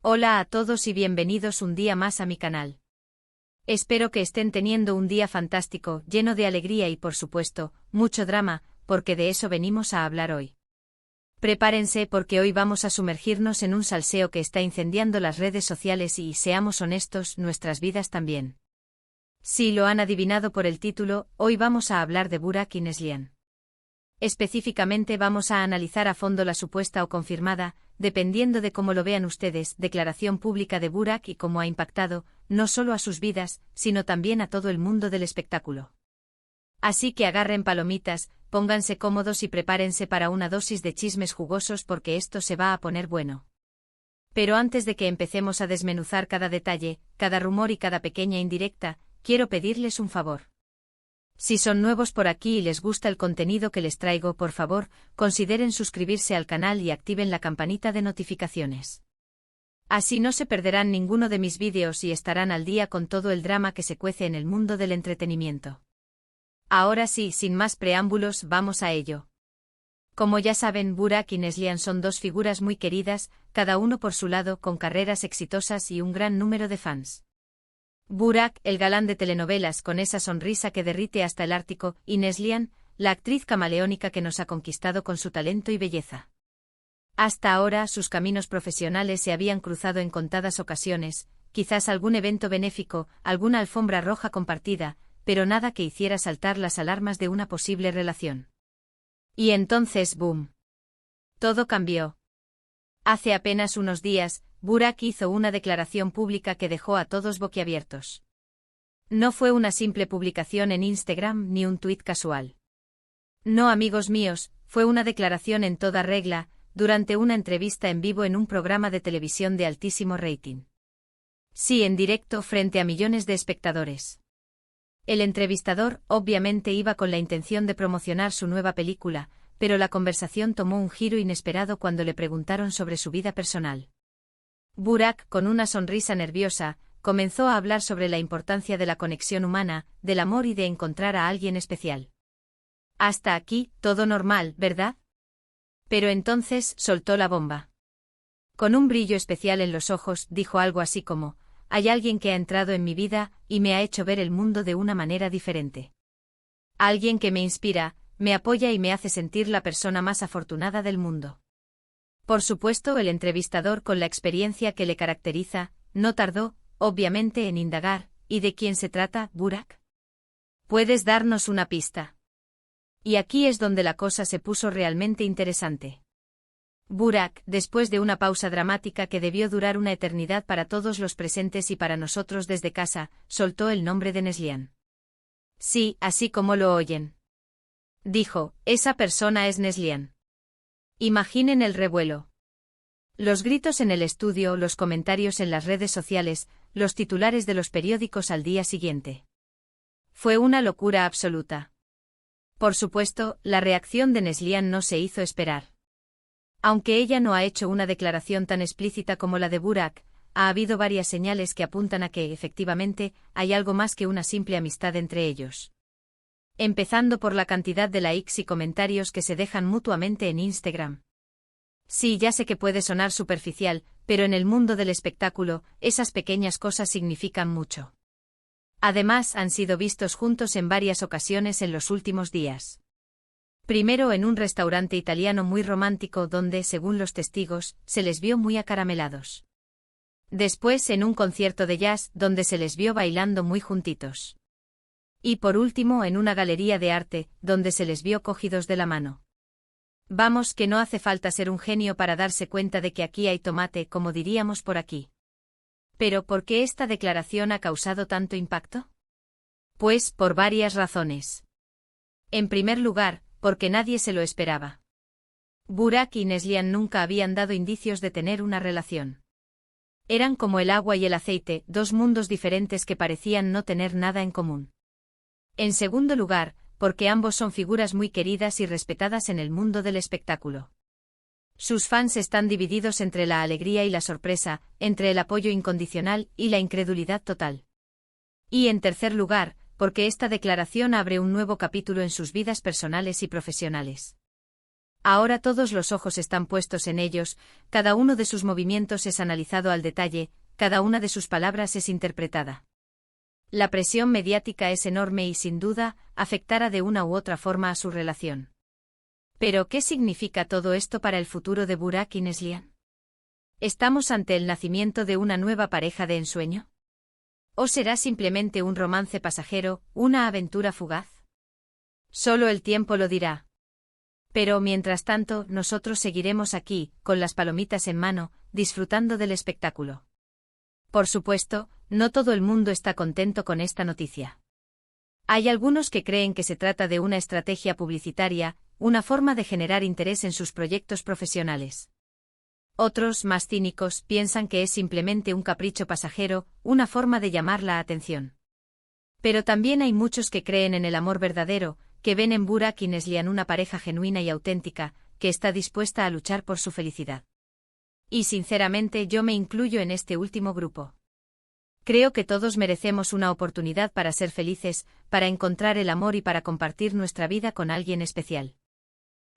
Hola a todos y bienvenidos un día más a mi canal. Espero que estén teniendo un día fantástico, lleno de alegría y por supuesto, mucho drama, porque de eso venimos a hablar hoy. Prepárense porque hoy vamos a sumergirnos en un salseo que está incendiando las redes sociales y, seamos honestos, nuestras vidas también. Si lo han adivinado por el título, hoy vamos a hablar de Burak y Neslihan. Específicamente vamos a analizar a fondo la supuesta o confirmada, dependiendo de cómo lo vean ustedes, declaración pública de Burak y cómo ha impactado, no solo a sus vidas, sino también a todo el mundo del espectáculo. Así que agarren palomitas, pónganse cómodos y prepárense para una dosis de chismes jugosos porque esto se va a poner bueno. Pero antes de que empecemos a desmenuzar cada detalle, cada rumor y cada pequeña indirecta, quiero pedirles un favor. Si son nuevos por aquí y les gusta el contenido que les traigo, por favor, consideren suscribirse al canal y activen la campanita de notificaciones. Así no se perderán ninguno de mis vídeos y estarán al día con todo el drama que se cuece en el mundo del entretenimiento. Ahora sí, sin más preámbulos, vamos a ello. Como ya saben, Burak y Neslihan son dos figuras muy queridas, cada uno por su lado, con carreras exitosas y un gran número de fans. Burak, el galán de telenovelas con esa sonrisa que derrite hasta el Ártico, y Neslihan, la actriz camaleónica que nos ha conquistado con su talento y belleza. Hasta ahora, sus caminos profesionales se habían cruzado en contadas ocasiones, quizás algún evento benéfico, alguna alfombra roja compartida, pero nada que hiciera saltar las alarmas de una posible relación. Y entonces, ¡boom! Todo cambió. Hace apenas unos días, Burak hizo una declaración pública que dejó a todos boquiabiertos. No fue una simple publicación en Instagram ni un tuit casual. No, amigos míos, fue una declaración en toda regla, durante una entrevista en vivo en un programa de televisión de altísimo rating. Sí, en directo frente a millones de espectadores. El entrevistador, obviamente, iba con la intención de promocionar su nueva película, pero la conversación tomó un giro inesperado cuando le preguntaron sobre su vida personal. Burak, con una sonrisa nerviosa, comenzó a hablar sobre la importancia de la conexión humana, del amor y de encontrar a alguien especial. Hasta aquí, todo normal, ¿verdad? Pero entonces soltó la bomba. Con un brillo especial en los ojos, dijo algo así como: hay alguien que ha entrado en mi vida y me ha hecho ver el mundo de una manera diferente. Alguien que me inspira, me apoya y me hace sentir la persona más afortunada del mundo. Por supuesto, el entrevistador, con la experiencia que le caracteriza, no tardó, obviamente, en indagar: ¿y de quién se trata, Burak? ¿Puedes darnos una pista? Y aquí es donde la cosa se puso realmente interesante. Burak, después de una pausa dramática que debió durar una eternidad para todos los presentes y para nosotros desde casa, soltó el nombre de Neslihan. Sí, así como lo oyen. Dijo: esa persona es Neslihan. Imaginen el revuelo. Los gritos en el estudio, los comentarios en las redes sociales, los titulares de los periódicos al día siguiente. Fue una locura absoluta. Por supuesto, la reacción de Neslihan no se hizo esperar. Aunque ella no ha hecho una declaración tan explícita como la de Burak, ha habido varias señales que apuntan a que, efectivamente, hay algo más que una simple amistad entre ellos. Empezando por la cantidad de likes y comentarios que se dejan mutuamente en Instagram. Sí, ya sé que puede sonar superficial, pero en el mundo del espectáculo, esas pequeñas cosas significan mucho. Además, han sido vistos juntos en varias ocasiones en los últimos días. Primero en un restaurante italiano muy romántico donde, según los testigos, se les vio muy acaramelados. Después en un concierto de jazz donde se les vio bailando muy juntitos. Y por último en una galería de arte, donde se les vio cogidos de la mano. Vamos, que no hace falta ser un genio para darse cuenta de que aquí hay tomate, como diríamos por aquí. ¿Pero por qué esta declaración ha causado tanto impacto? Pues por varias razones. En primer lugar, porque nadie se lo esperaba. Burak y Neslihan nunca habían dado indicios de tener una relación. Eran como el agua y el aceite, dos mundos diferentes que parecían no tener nada en común. En segundo lugar, porque ambos son figuras muy queridas y respetadas en el mundo del espectáculo. Sus fans están divididos entre la alegría y la sorpresa, entre el apoyo incondicional y la incredulidad total. Y en tercer lugar, porque esta declaración abre un nuevo capítulo en sus vidas personales y profesionales. Ahora todos los ojos están puestos en ellos, cada uno de sus movimientos es analizado al detalle, cada una de sus palabras es interpretada. La presión mediática es enorme y sin duda, afectará de una u otra forma a su relación. Pero, ¿qué significa todo esto para el futuro de Burak y Neslihan? ¿Estamos ante el nacimiento de una nueva pareja de ensueño? ¿O será simplemente un romance pasajero, una aventura fugaz? Solo el tiempo lo dirá. Pero, mientras tanto, nosotros seguiremos aquí, con las palomitas en mano, disfrutando del espectáculo. Por supuesto, no todo el mundo está contento con esta noticia. Hay algunos que creen que se trata de una estrategia publicitaria, una forma de generar interés en sus proyectos profesionales. Otros, más cínicos, piensan que es simplemente un capricho pasajero, una forma de llamar la atención. Pero también hay muchos que creen en el amor verdadero, que ven en Burak y Neslihan una pareja genuina y auténtica, que está dispuesta a luchar por su felicidad. Y sinceramente yo me incluyo en este último grupo. Creo que todos merecemos una oportunidad para ser felices, para encontrar el amor y para compartir nuestra vida con alguien especial.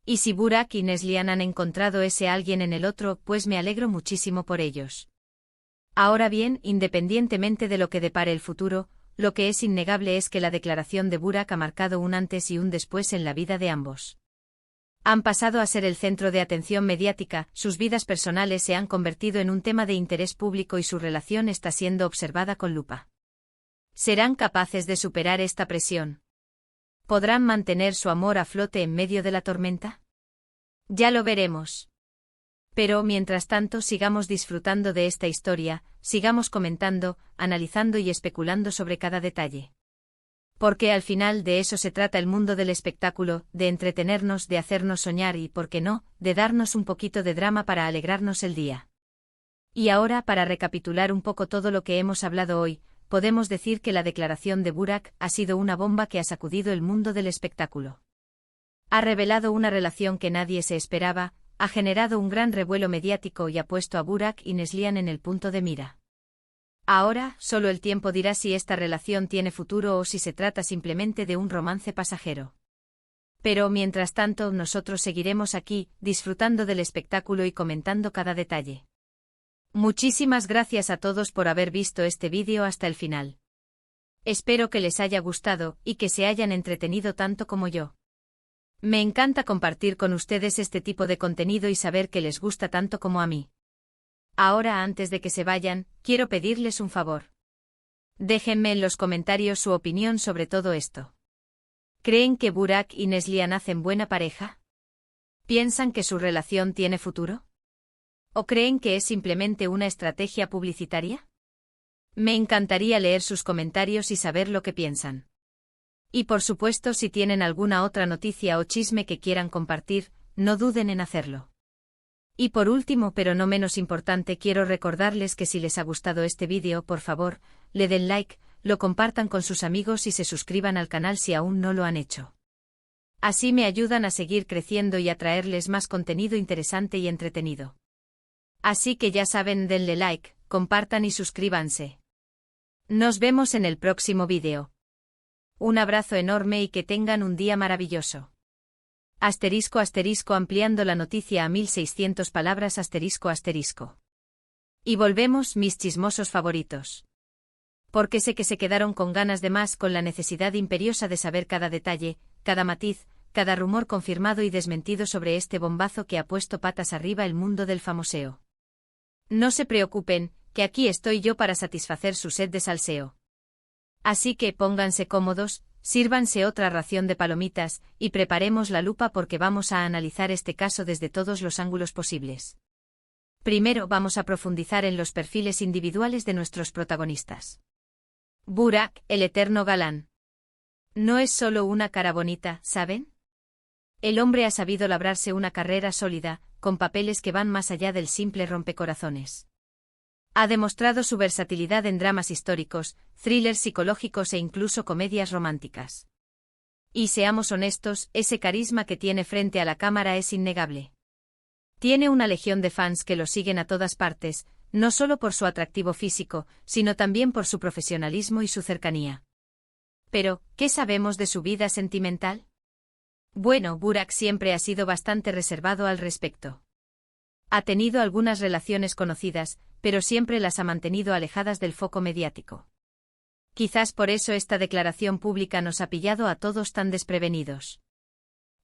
Y si Burak y Neslihan han encontrado ese alguien en el otro, pues me alegro muchísimo por ellos. Ahora bien, independientemente de lo que depare el futuro, lo que es innegable es que la declaración de Burak ha marcado un antes y un después en la vida de ambos. Han pasado a ser el centro de atención mediática, sus vidas personales se han convertido en un tema de interés público y su relación está siendo observada con lupa. ¿Serán capaces de superar esta presión? ¿Podrán mantener su amor a flote en medio de la tormenta? Ya lo veremos. Pero, mientras tanto, sigamos disfrutando de esta historia, sigamos comentando, analizando y especulando sobre cada detalle. Porque al final de eso se trata el mundo del espectáculo, de entretenernos, de hacernos soñar y, ¿por qué no?, de darnos un poquito de drama para alegrarnos el día. Y ahora, para recapitular un poco todo lo que hemos hablado hoy, podemos decir que la declaración de Burak ha sido una bomba que ha sacudido el mundo del espectáculo. Ha revelado una relación que nadie se esperaba, ha generado un gran revuelo mediático y ha puesto a Burak y Neslihan en el punto de mira. Ahora, solo el tiempo dirá si esta relación tiene futuro o si se trata simplemente de un romance pasajero. Pero mientras tanto, nosotros seguiremos aquí, disfrutando del espectáculo y comentando cada detalle. Muchísimas gracias a todos por haber visto este vídeo hasta el final. Espero que les haya gustado y que se hayan entretenido tanto como yo. Me encanta compartir con ustedes este tipo de contenido y saber que les gusta tanto como a mí. Ahora, antes de que se vayan, quiero pedirles un favor. Déjenme en los comentarios su opinión sobre todo esto. ¿Creen que Burak y Neslihan hacen buena pareja? ¿Piensan que su relación tiene futuro? ¿O creen que es simplemente una estrategia publicitaria? Me encantaría leer sus comentarios y saber lo que piensan. Y por supuesto, si tienen alguna otra noticia o chisme que quieran compartir, no duden en hacerlo. Y por último, pero no menos importante, quiero recordarles que si les ha gustado este vídeo, por favor, le den like, lo compartan con sus amigos y se suscriban al canal si aún no lo han hecho. Así me ayudan a seguir creciendo y a traerles más contenido interesante y entretenido. Así que ya saben, denle like, compartan y suscríbanse. Nos vemos en el próximo vídeo. Un abrazo enorme y que tengan un día maravilloso. *** ampliando la noticia a 1600 palabras ***. Y volvemos, mis chismosos favoritos. Porque sé que se quedaron con ganas de más, con la necesidad imperiosa de saber cada detalle, cada matiz, cada rumor confirmado y desmentido sobre este bombazo que ha puesto patas arriba el mundo del famoseo. No se preocupen, que aquí estoy yo para satisfacer su sed de salseo. Así que pónganse cómodos, sírvanse otra ración de palomitas, y preparemos la lupa porque vamos a analizar este caso desde todos los ángulos posibles. Primero vamos a profundizar en los perfiles individuales de nuestros protagonistas. Burak, el eterno galán. No es solo una cara bonita, ¿saben? El hombre ha sabido labrarse una carrera sólida, con papeles que van más allá del simple rompecorazones. Ha demostrado su versatilidad en dramas históricos, thrillers psicológicos e incluso comedias románticas. Y seamos honestos, ese carisma que tiene frente a la cámara es innegable. Tiene una legión de fans que lo siguen a todas partes, no solo por su atractivo físico, sino también por su profesionalismo y su cercanía. Pero, ¿qué sabemos de su vida sentimental? Bueno, Burak siempre ha sido bastante reservado al respecto. Ha tenido algunas relaciones conocidas, pero siempre las ha mantenido alejadas del foco mediático. Quizás por eso esta declaración pública nos ha pillado a todos tan desprevenidos.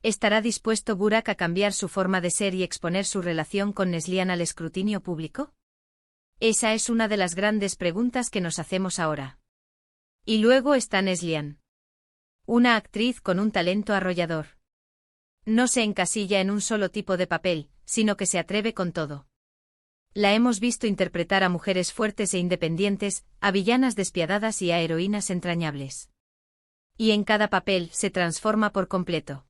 ¿Estará dispuesto Burak a cambiar su forma de ser y exponer su relación con Neslihan al escrutinio público? Esa es una de las grandes preguntas que nos hacemos ahora. Y luego está Neslihan. Una actriz con un talento arrollador. No se encasilla en un solo tipo de papel, sino que se atreve con todo. La hemos visto interpretar a mujeres fuertes e independientes, a villanas despiadadas y a heroínas entrañables. Y en cada papel se transforma por completo.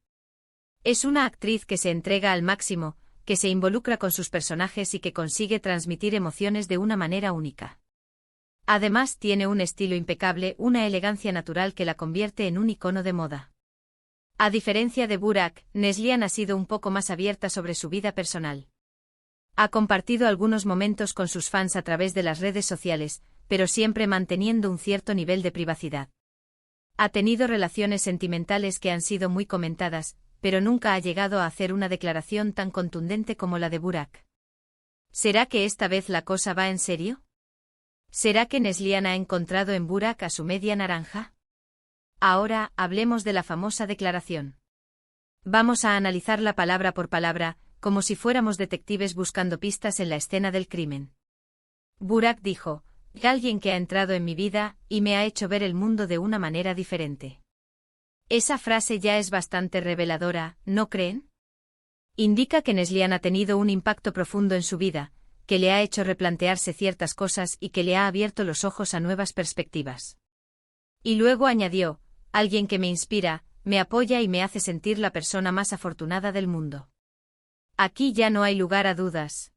Es una actriz que se entrega al máximo, que se involucra con sus personajes y que consigue transmitir emociones de una manera única. Además tiene un estilo impecable, una elegancia natural que la convierte en un icono de moda. A diferencia de Burak, Neslihan ha sido un poco más abierta sobre su vida personal. Ha compartido algunos momentos con sus fans a través de las redes sociales, pero siempre manteniendo un cierto nivel de privacidad. Ha tenido relaciones sentimentales que han sido muy comentadas, pero nunca ha llegado a hacer una declaración tan contundente como la de Burak. ¿Será que esta vez la cosa va en serio? ¿Será que Neslihan ha encontrado en Burak a su media naranja? Ahora, hablemos de la famosa declaración. Vamos a analizarla palabra por palabra, como si fuéramos detectives buscando pistas en la escena del crimen. Burak dijo: alguien que ha entrado en mi vida y me ha hecho ver el mundo de una manera diferente. Esa frase ya es bastante reveladora, ¿no creen? Indica que Neslihan ha tenido un impacto profundo en su vida, que le ha hecho replantearse ciertas cosas y que le ha abierto los ojos a nuevas perspectivas. Y luego añadió: alguien que me inspira, me apoya y me hace sentir la persona más afortunada del mundo. Aquí ya no hay lugar a dudas.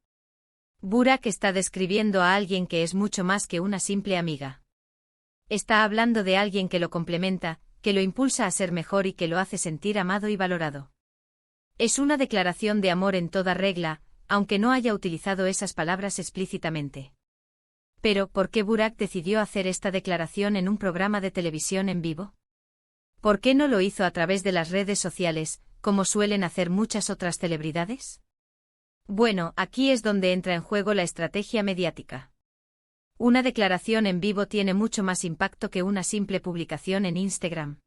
Burak está describiendo a alguien que es mucho más que una simple amiga. Está hablando de alguien que lo complementa, que lo impulsa a ser mejor y que lo hace sentir amado y valorado. Es una declaración de amor en toda regla, aunque no haya utilizado esas palabras explícitamente. Pero, ¿por qué Burak decidió hacer esta declaración en un programa de televisión en vivo? ¿Por qué no lo hizo a través de las redes sociales, como suelen hacer muchas otras celebridades? Bueno, aquí es donde entra en juego la estrategia mediática. Una declaración en vivo tiene mucho más impacto que una simple publicación en Instagram.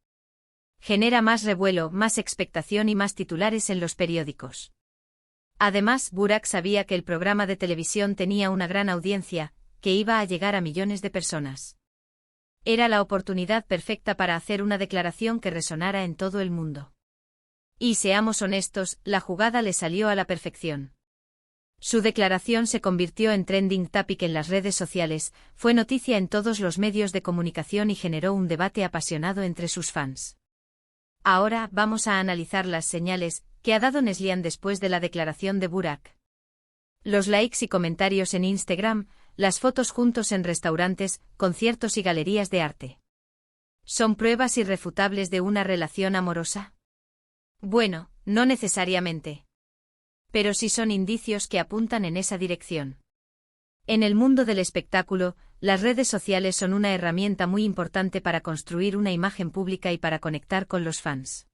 Genera más revuelo, más expectación y más titulares en los periódicos. Además, Burak sabía que el programa de televisión tenía una gran audiencia, que iba a llegar a millones de personas. Era la oportunidad perfecta para hacer una declaración que resonara en todo el mundo. Y seamos honestos, la jugada le salió a la perfección. Su declaración se convirtió en trending topic en las redes sociales, fue noticia en todos los medios de comunicación y generó un debate apasionado entre sus fans. Ahora vamos a analizar las señales que ha dado Neslihan después de la declaración de Burak. Los likes y comentarios en Instagram, las fotos juntos en restaurantes, conciertos y galerías de arte. ¿Son pruebas irrefutables de una relación amorosa? Bueno, no necesariamente. Pero sí son indicios que apuntan en esa dirección. En el mundo del espectáculo, las redes sociales son una herramienta muy importante para construir una imagen pública y para conectar con los fans.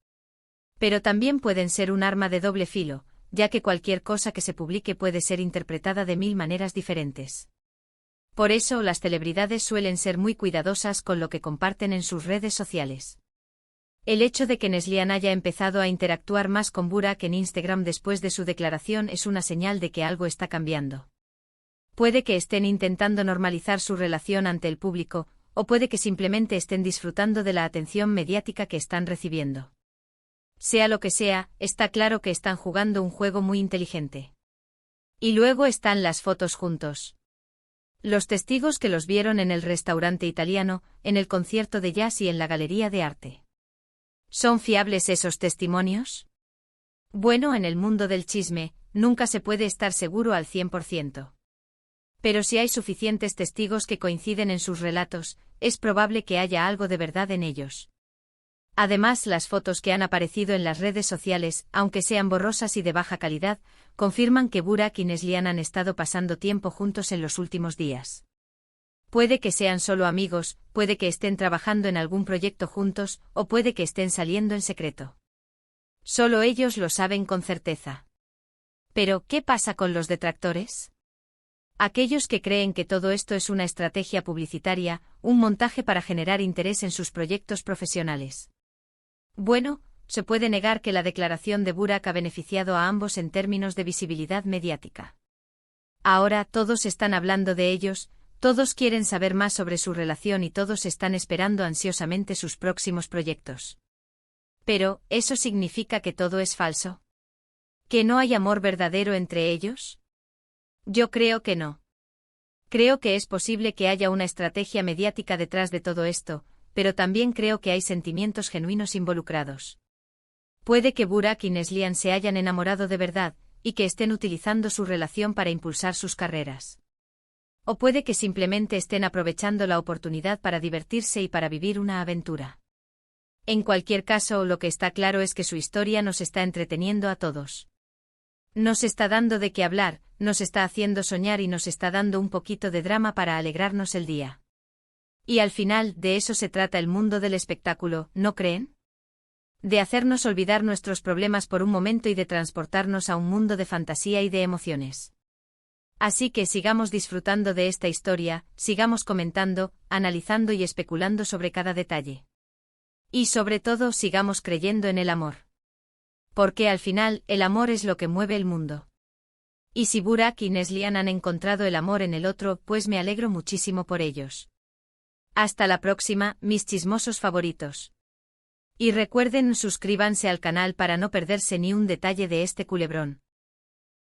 Pero también pueden ser un arma de doble filo, ya que cualquier cosa que se publique puede ser interpretada de 1000 maneras diferentes. Por eso las celebridades suelen ser muy cuidadosas con lo que comparten en sus redes sociales. El hecho de que Neslihan haya empezado a interactuar más con Burak en Instagram después de su declaración es una señal de que algo está cambiando. Puede que estén intentando normalizar su relación ante el público, o puede que simplemente estén disfrutando de la atención mediática que están recibiendo. Sea lo que sea, está claro que están jugando un juego muy inteligente. Y luego están las fotos juntos. Los testigos que los vieron en el restaurante italiano, en el concierto de jazz y en la galería de arte. ¿Son fiables esos testimonios? Bueno, en el mundo del chisme, nunca se puede estar seguro al 100%. Pero si hay suficientes testigos que coinciden en sus relatos, es probable que haya algo de verdad en ellos. Además, las fotos que han aparecido en las redes sociales, aunque sean borrosas y de baja calidad, confirman que Burak y Neslihan han estado pasando tiempo juntos en los últimos días. Puede que sean solo amigos, puede que estén trabajando en algún proyecto juntos, o puede que estén saliendo en secreto. Solo ellos lo saben con certeza. Pero, ¿qué pasa con los detractores? Aquellos que creen que todo esto es una estrategia publicitaria, un montaje para generar interés en sus proyectos profesionales. Bueno, se puede negar que la declaración de Burak ha beneficiado a ambos en términos de visibilidad mediática. Ahora todos están hablando de ellos, todos quieren saber más sobre su relación y todos están esperando ansiosamente sus próximos proyectos. Pero, ¿eso significa que todo es falso? ¿Que no hay amor verdadero entre ellos? Yo creo que no. Creo que es posible que haya una estrategia mediática detrás de todo esto, pero también creo que hay sentimientos genuinos involucrados. Puede que Burak y Neslihan se hayan enamorado de verdad, y que estén utilizando su relación para impulsar sus carreras. O puede que simplemente estén aprovechando la oportunidad para divertirse y para vivir una aventura. En cualquier caso, lo que está claro es que su historia nos está entreteniendo a todos. Nos está dando de qué hablar, nos está haciendo soñar y nos está dando un poquito de drama para alegrarnos el día. Y al final, de eso se trata el mundo del espectáculo, ¿no creen? De hacernos olvidar nuestros problemas por un momento y de transportarnos a un mundo de fantasía y de emociones. Así que sigamos disfrutando de esta historia, sigamos comentando, analizando y especulando sobre cada detalle. Y sobre todo, sigamos creyendo en el amor. Porque al final, el amor es lo que mueve el mundo. Y si Burak y Neslihan han encontrado el amor en el otro, pues me alegro muchísimo por ellos. Hasta la próxima, mis chismosos favoritos. Y recuerden, suscríbanse al canal para no perderse ni un detalle de este culebrón.